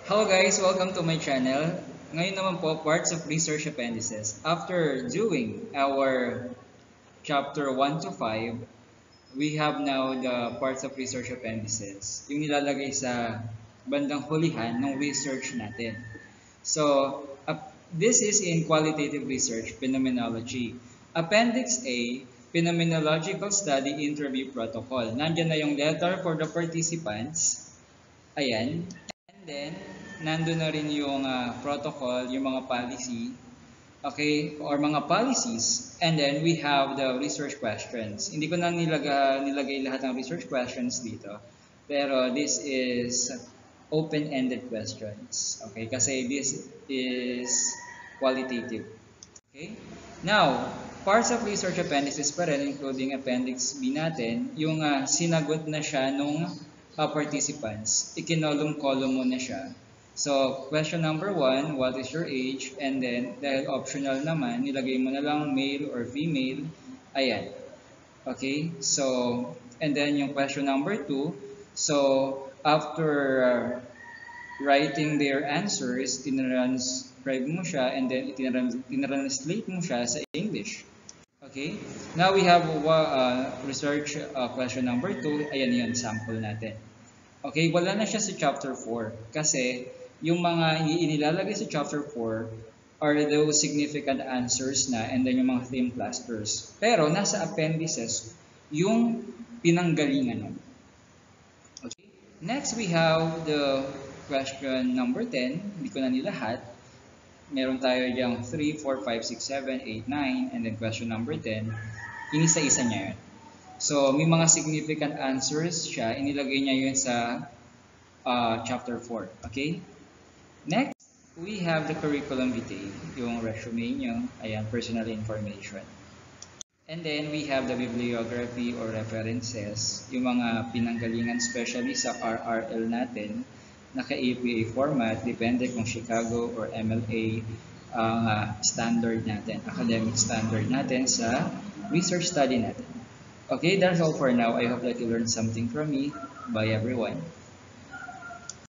Hello guys, welcome to my channel. Ngayon naman po, parts of research appendices. After doing our chapter 1 to 5, we have now the parts of research appendices. Yung nilalagay sa bandang hulihan ng research natin. So, this is in qualitative research, phenomenology. Appendix A, phenomenological study interview protocol. Nandiyan na yung letter for the participants. Ayan. And then, nandun na rin yung protocol, yung mga policy, okay, or mga policies. And then, we have the research questions. Hindi ko na nilagay lahat ng research questions dito. Pero this is open-ended questions. Okay, kasi this is qualitative. Okay? Now, parts of research appendices pa rin, including appendix B natin, yung sinagot na siya nung participants. Ikinolong-column mo na siya. So, question number 1, what is your age? And then, dahil optional naman, nilagay mo na lang male or female. Ayan. Okay? So, and then yung question number 2, so, after writing their answers, tinranscribe mo siya, and then tinranslate mo siya sa English. Okay? Now we have research question number 2. Ayan yun, sample natin. Okay, wala na siya sa chapter 4 kasi yung mga inilalagay sa chapter 4 are those significant answers na and then yung mga theme clusters. Pero nasa appendices yung pinanggalingan nun. Okay? Next, we have the question number 10. Hindi ko na nilahat. Meron tayo diyang 3, 4, 5, 6, 7, 8, 9, and then question number 10. Inisa-isa niya yun. So, may mga significant answers siya. Inilagay niya yun sa chapter 4. Okay? Next, we have the curriculum vitae, yung resume nyo. Ayan, personal information. And then, we have the bibliography or references, yung mga pinanggalingan especially sa RRL natin, naka-APA format, depende kung Chicago or MLA ang standard natin, academic standard natin sa research study natin. Okay, that's all for now. I hope that you learned something from me. Bye everyone.